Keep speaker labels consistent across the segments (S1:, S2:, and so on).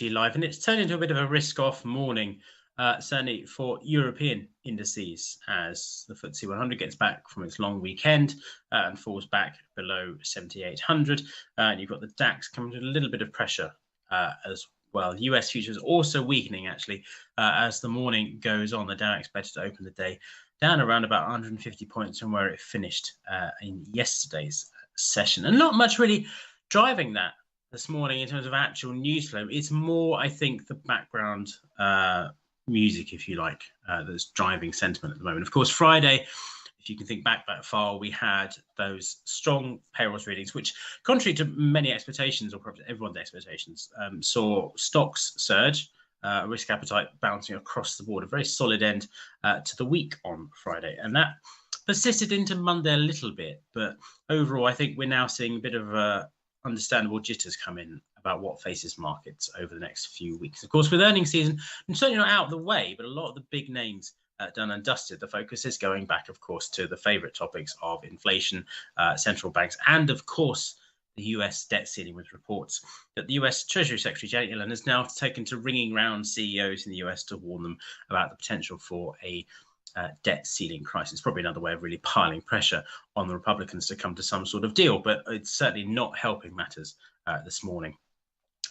S1: actually live, and it's turned into a bit of a risk-off morning, certainly for European indices, as the FTSE 100 gets back from its long weekend and falls back below 7,800. And you've got the DAX coming to a little bit of pressure as well. US futures also weakening, actually, as the morning goes on. The Dow expected to open the day down around about 150 points from where it finished in yesterday's session. And not much really driving that this morning in terms of actual news flow. It's more, I think, the background music, if you like, that's driving sentiment at the moment. Of course, Friday, if you can think back that far, we had those strong payrolls readings, which, contrary to many expectations, or probably everyone's expectations, saw stocks surge, risk appetite bouncing across the board, a very solid end to the week on Friday. And that persisted into Monday a little bit. But overall, I think we're now seeing a bit of understandable jitters come in about what faces markets over the next few weeks. Of course, with earnings season, I'm certainly not out of the way, but a lot of the big names done and dusted. The focus is going back, of course, to the favorite topics of inflation, central banks, and of course, the US debt ceiling, with reports that the US Treasury Secretary Janet Yellen has now taken to ringing round CEOs in the US to warn them about the potential for a debt ceiling crisis. Probably another way of really piling pressure on the Republicans to come to some sort of deal, but it's certainly not helping matters this morning.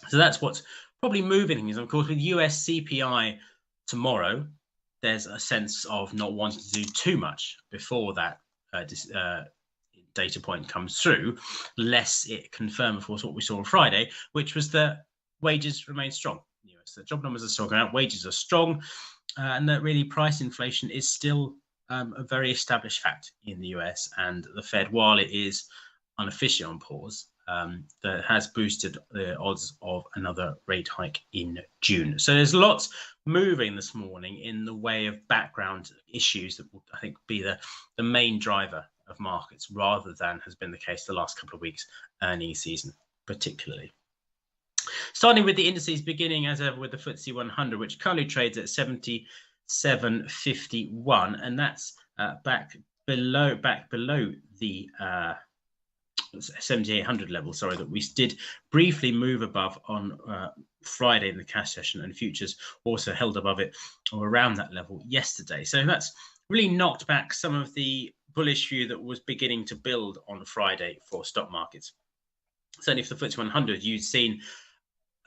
S1: So that's what's probably moving things. Of course, with US CPI tomorrow, there's a sense of not wanting to do too much before that data point comes through, lest it confirm, of course, what we saw on Friday, which was that wages remain strong in the US. The job numbers are still going up, wages are strong, and that really price inflation is still a very established fact in the US. And the Fed, while it is unofficially on pause, that has boosted the odds of another rate hike in June. So there's lots moving this morning in the way of background issues that will, I think, be the main driver of markets, rather than has been the case the last couple of weeks, earnings season particularly. Starting with the indices, beginning as ever with the FTSE 100, which currently trades at 77.51, and that's back below the 7,800 level, sorry, that we did briefly move above on Friday in the cash session, and futures also held above it or around that level yesterday. So that's really knocked back some of the bullish view that was beginning to build on Friday for stock markets. Certainly for the FTSE 100, you'd seen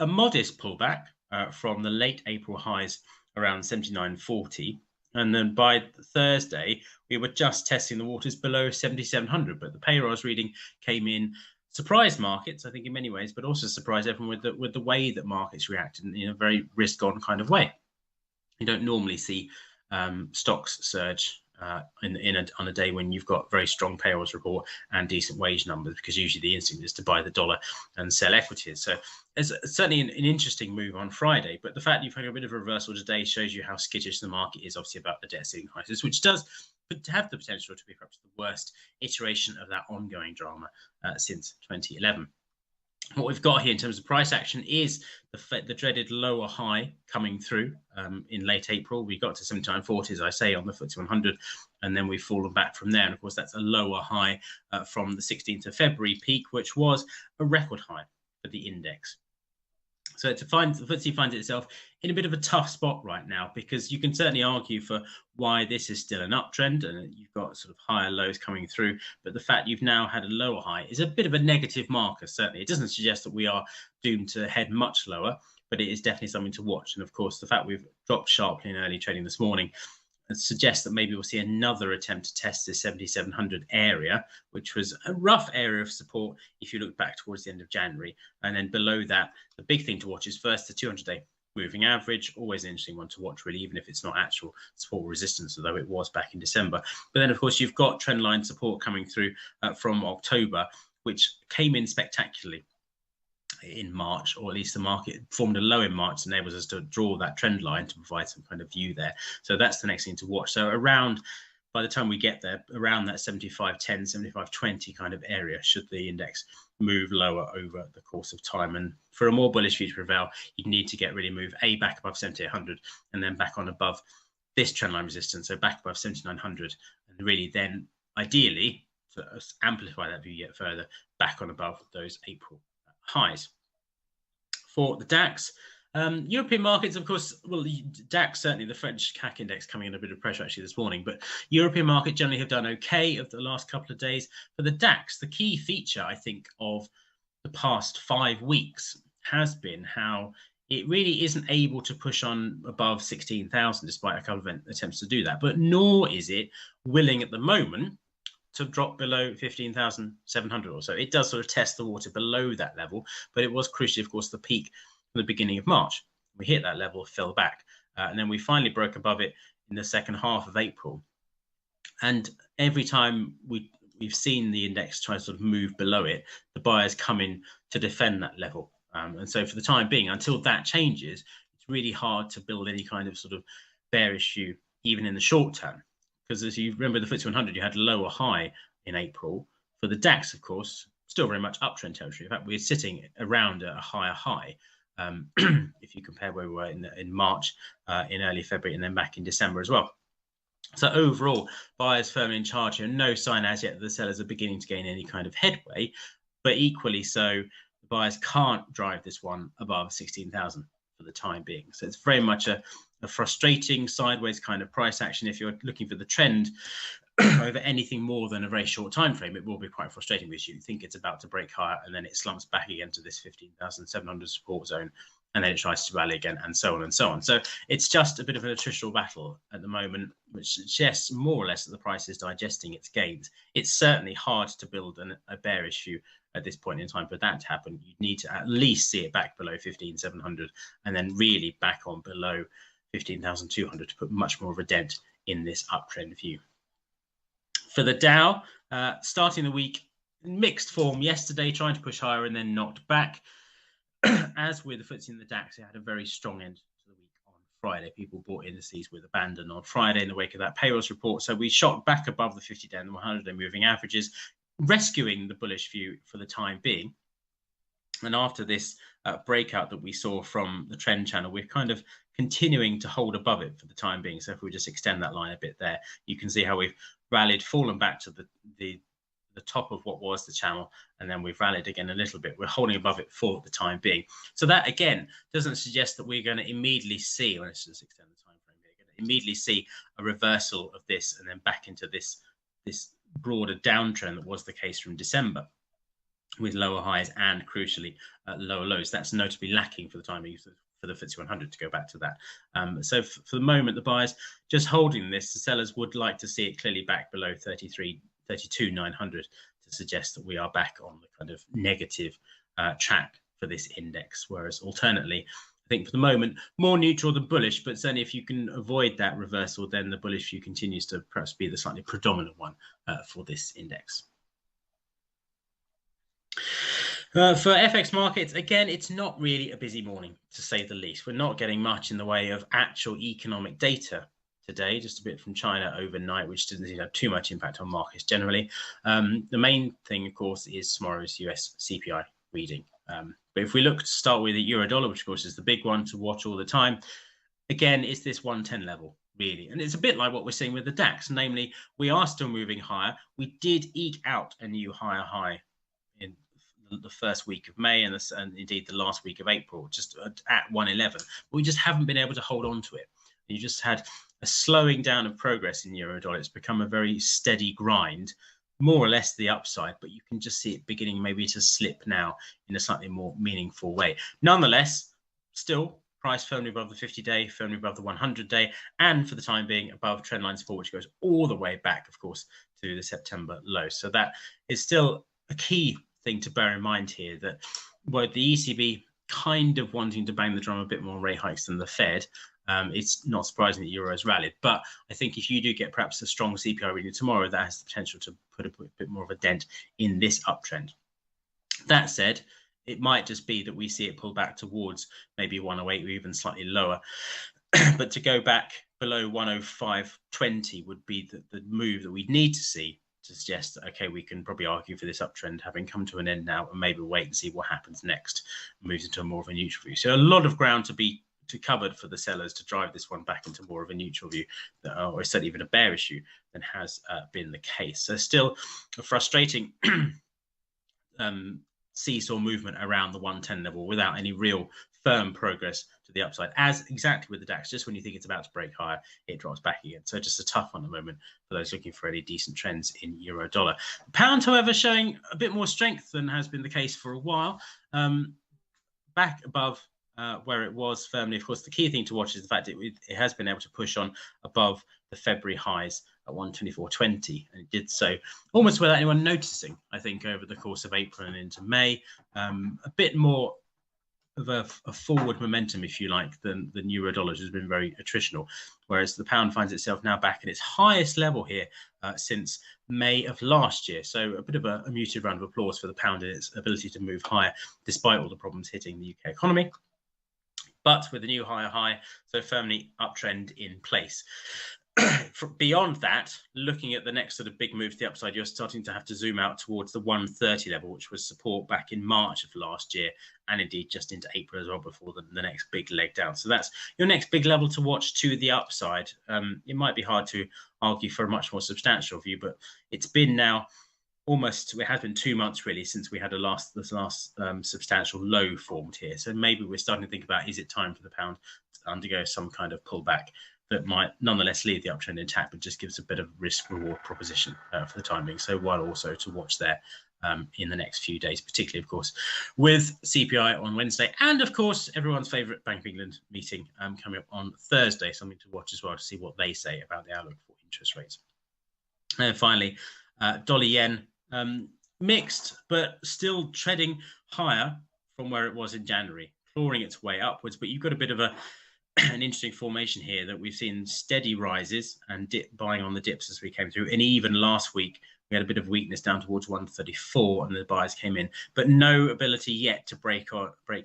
S1: a modest pullback from the late April highs around 79.40. And then by Thursday, we were just testing the waters below 7,700. But the payrolls reading came in, surprised markets, I think, in many ways, but also surprised everyone with the way that markets reacted in a very risk-on kind of way. You don't normally see stocks surge on a day when you've got very strong payrolls report and decent wage numbers, because usually the instinct is to buy the dollar and sell equities. So it's certainly an interesting move on Friday, but the fact you've had a bit of a reversal today shows you how skittish the market is, obviously, about the debt ceiling crisis, which does have the potential to be perhaps the worst iteration of that ongoing drama since 2011. What we've got here in terms of price action is the dreaded lower high coming through in late April. We got to 79.40, as I say, on the FTSE 100, and then we've fallen back from there. And of course, that's a lower high from the 16th of February peak, which was a record high for the index. So the FTSE finds itself in a bit of a tough spot right now, because you can certainly argue for why this is still an uptrend and you've got sort of higher lows coming through. But the fact you've now had a lower high is a bit of a negative marker, certainly. It doesn't suggest that we are doomed to head much lower, but it is definitely something to watch. And of course, the fact we've dropped sharply in early trading this morning suggests that maybe we'll see another attempt to test this 7,700 area, which was a rough area of support if you look back towards the end of January. And then below that, the big thing to watch is first the 200-day moving average, always an interesting one to watch, really, even if it's not actual support resistance, although it was back in December. But then, of course, you've got trendline support coming through from October, which came in spectacularly in March, or at least the market formed a low in March, enables us to draw that trend line to provide some kind of view there. So that's the next thing to watch. So around, by the time we get there, around that 75.10, 75.20 kind of area, should the index move lower over the course of time. And for a more bullish view to prevail, you need to get really move back above 7,800 and then back on above this trendline resistance, so back above 7,900, and really then ideally to amplify that view yet further, back on above those April highs. For the DAX, European markets, of course, well, the DAX, certainly the French CAC index coming under a bit of pressure actually this morning, but European market generally have done okay of the last couple of days. For the DAX, the key feature, I think, of the past 5 weeks has been how it really isn't able to push on above 16,000 despite a couple of attempts to do that, but nor is it willing at the moment to drop below 15,700 or so. It does sort of test the water below that level, but it was crucially, of course, the peak from the beginning of March. We hit that level, fell back, and then we finally broke above it in the second half of April. And every time we've seen the index try to sort of move below it, the buyers come in to defend that level. And so for the time being, until that changes, it's really hard to build any kind of sort of bearish view, even in the short term. Because as you remember, the FTSE 100, you had a lower high in April. For the DAX, of course, still very much uptrend territory. In fact, we're sitting around a higher high if you compare where we were in March, in early February, and then back in December as well. So overall, buyers firmly in charge here. No sign as yet that the sellers are beginning to gain any kind of headway, but equally so, the buyers can't drive this one above 16,000 for the time being. So it's very much a frustrating sideways kind of price action. If you're looking for the trend over anything more than a very short time frame, it will be quite frustrating because you think it's about to break higher and then it slumps back again to this 15,700 support zone, and then it tries to rally again, and so on and so on. So it's just a bit of an attritional battle at the moment, which suggests more or less that the price is digesting its gains. It's certainly hard to build a bearish view at this point in time. For that to happen, you need to at least see it back below 15,700 and then really back on below 15,200 to put much more of a dent in this uptrend view. For the Dow, starting the week in mixed form yesterday, trying to push higher and then knocked back. As with the FTSE and the DAX, it had a very strong end to the week on Friday. People bought indices with abandon on Friday in the wake of that payrolls report. So we shot back above the 50-day and the 100-day moving averages, rescuing the bullish view for the time being. And after this breakout that we saw from the trend channel, we're kind of continuing to hold above it for the time being. So if we just extend that line a bit there, you can see how we've rallied, fallen back to the top of what was the channel, and then we've rallied again a little bit. We're holding above it for the time being. So that again doesn't suggest that we're going to immediately see, let's just extend the time frame here, going to immediately see a reversal of this and then back into this broader downtrend that was the case from December, with lower highs and crucially lower lows. That's notably lacking for the time being for the FTSE 100 to go back to that. So for the moment, the buyers just holding this. The sellers would like to see it clearly back below 32,900 to suggest that we are back on the kind of negative track for this index. Whereas alternately, I think for the moment, more neutral than bullish, but certainly if you can avoid that reversal, then the bullish view continues to perhaps be the slightly predominant one for this index. For FX markets, again, it's not really a busy morning, to say the least. We're not getting much in the way of actual economic data today, just a bit from China overnight, which didn't have too much impact on markets generally. The main thing, of course, is tomorrow's US CPI reading. But if we look to start with the euro dollar, which of course is the big one to watch all the time, again, it's this 110 level, really. And it's a bit like what we're seeing with the DAX, namely, we are still moving higher. We did eke out a new higher high in the first week of May and indeed the last week of April, just at 111. But we just haven't been able to hold on to it. You just had a slowing down of progress in euro dollar. It's become a very steady grind, more or less the upside, but you can just see it beginning maybe to slip now in a slightly more meaningful way. Nonetheless, still price firmly above the 50-day, firmly above the 100-day, and for the time being above trendline support, which goes all the way back, of course, to the September low. So that is still a key thing to bear in mind here, that where the ECB kind of wanting to bang the drum a bit more rate hikes than the Fed, it's not surprising that euro has rallied. But I think if you do get perhaps a strong CPI reading tomorrow, that has the potential to put a bit more of a dent in this uptrend. That said, it might just be that we see it pull back towards maybe 108 or even slightly lower. But to go back below 105.20 would be the move that we'd need to see to suggest that, okay, we can probably argue for this uptrend having come to an end now, and maybe wait and see what happens next, moves into a more of a neutral view. So a lot of ground to be covered for the sellers to drive this one back into more of a neutral view, or certainly even a bearish view, than has been the case. So still a frustrating seesaw movement around the 110 level without any real firm progress to the upside, as exactly with the DAX. Just when you think it's about to break higher, it drops back again. So just a tough one at the moment for those looking for any decent trends in euro dollar. The pound, however, showing a bit more strength than has been the case for a while. Back above where it was firmly. Of course, the key thing to watch is the fact it has been able to push on above the February highs at 124.20, and it did so almost without anyone noticing, I think, over the course of April and into May. A bit more of a forward momentum, if you like, than euro dollars has been very attritional, whereas the pound finds itself now back at its highest level here since May of last year. So a bit of a muted round of applause for the pound and its ability to move higher despite all the problems hitting the UK economy, but with a new higher high, so firmly uptrend in place. Beyond that, looking at the next sort of big move to the upside, you're starting to have to zoom out towards the 130 level, which was support back in March of last year, and indeed just into April as well before the next big leg down. So that's your next big level to watch to the upside. It might be hard to argue for a much more substantial view, but it's been now almost, it has been 2 months really since we had this last substantial low formed here. So maybe we're starting to think about, is it time for the pound to undergo some kind of pullback that might nonetheless leave the uptrend intact, but just gives a bit of risk-reward proposition for the time being. So while also to watch there in the next few days, particularly, of course, with CPI on Wednesday, and of course, everyone's favourite Bank of England meeting coming up on Thursday, something to watch as well to see what they say about the outlook for interest rates. And finally, dollar yen, mixed, but still treading higher from where it was in January, clawing its way upwards, but you've got a bit of an interesting formation here that we've seen steady rises and buying on the dips as we came through. And even last week, we had a bit of weakness down towards 134 and the buyers came in, but no ability yet to break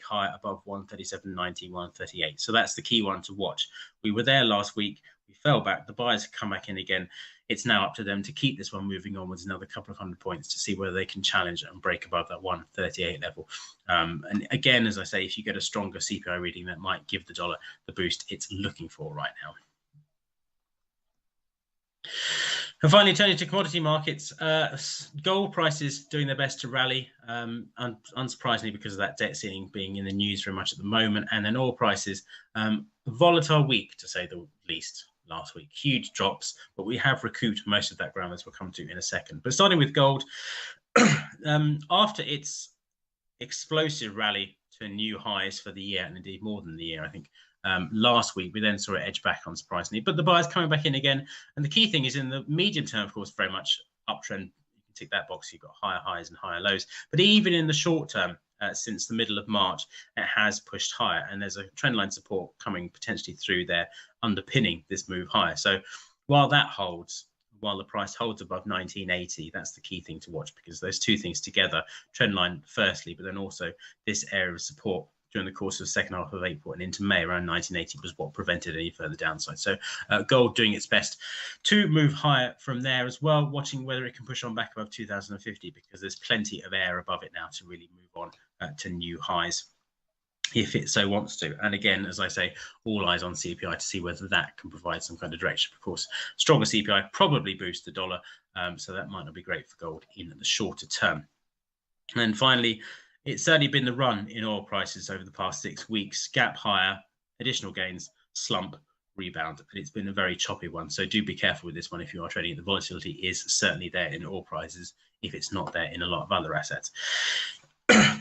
S1: higher above 137.90, 138. So that's the key one to watch. We were there last week. We fell back. The buyers have come back in again. It's now up to them to keep this one moving onwards another couple of 100 points to see whether they can challenge and break above that 138 level. And again, as I say, if you get a stronger CPI reading, that might give the dollar the boost it's looking for right now. And finally, turning to commodity markets, gold prices doing their best to rally, unsurprisingly because of that debt ceiling being in the news very much at the moment. And then oil prices, volatile week to say the least. Last week, huge drops, but we have recouped most of that ground, as we'll come to in a second. But starting with gold, after its explosive rally to new highs for the year, and indeed more than the year, I think, last week, we then saw it edge back, unsurprisingly. But the buyers coming back in again. And the key thing is in the medium term, of course, very much uptrend. You can tick that box. You've got higher highs and higher lows. But even in the short term, since the middle of March, it has pushed higher, and there's a trendline support coming potentially through there underpinning this move higher. So while that holds, while the price holds above 1980, that's the key thing to watch, because those two things together, trendline firstly, but then also this area of support during the course of the second half of April and into May around 1980 was what prevented any further downside. So gold doing its best to move higher from there as well, watching whether it can push on back above 2050, because there's plenty of air above it now to really move on to new highs if it so wants to. And again, as I say, all eyes on CPI to see whether that can provide some kind of direction. Of course, stronger CPI probably boosts the dollar, so that might not be great for gold in the shorter term. And then finally, it's certainly been the run in oil prices over the past 6 weeks. Gap higher, additional gains, slump, rebound. And it's been a very choppy one. So do be careful with this one if you are trading. The volatility is certainly there in oil prices if it's not there in a lot of other assets.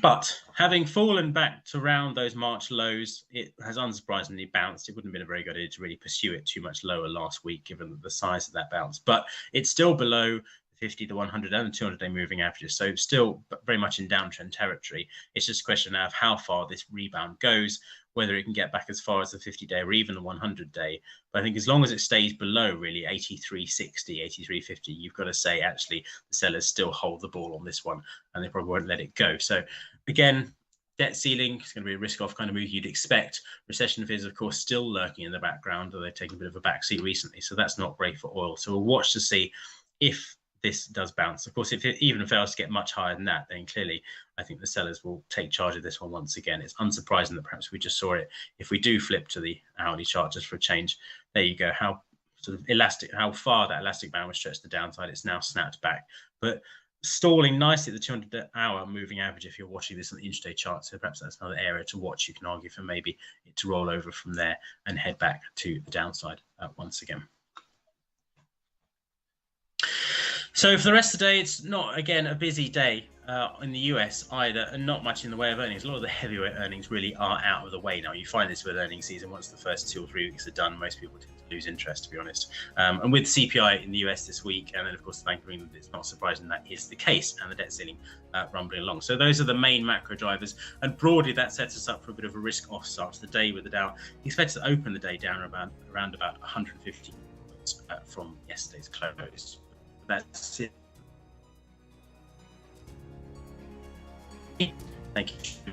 S1: But having fallen back to around those March lows, it has unsurprisingly bounced. It wouldn't have been a very good idea to really pursue it too much lower last week, given the size of that bounce. But it's still below 50, the 100 and the 200-day moving averages. So still very much in downtrend territory. It's just a question now of how far this rebound goes, whether it can get back as far as the 50-day or even the 100-day. But I think as long as it stays below really 83.60, 83.50, you've got to say, actually, the sellers still hold the ball on this one and they probably won't let it go. So again, debt ceiling is going to be a risk-off kind of move you'd expect. Recession fears, of course, still lurking in the background, or they've taken a bit of a backseat recently. So that's not great for oil. So we'll watch to see if this does bounce. Of course, if it even fails to get much higher than that, then clearly I think the sellers will take charge of this one once again. It's unsurprising that perhaps we just saw it. If we do flip to the hourly chart just for a change, there you go, how sort of elastic, how far that elastic band was stretched to the downside. It's now snapped back. But stalling nicely at the 200-hour moving average if you're watching this on the intraday chart. So perhaps that's another area to watch. You can argue for maybe it to roll over from there and head back to the downside once again. So for the rest of the day, it's not, again, a busy day in the US either, and not much in the way of earnings. A lot of the heavyweight earnings really are out of the way now. You find this with earnings season. Once the first 2 or 3 weeks are done, most people tend to lose interest, to be honest. And with CPI in the US this week, and then, of course, the Bank of England, it's not surprising that is the case, and the debt ceiling rumbling along. So those are the main macro drivers, and broadly that sets us up for a bit of a risk-off start to the day, with the Dow expected to open the day down around about 150 points from yesterday's close. That's it. Thank you.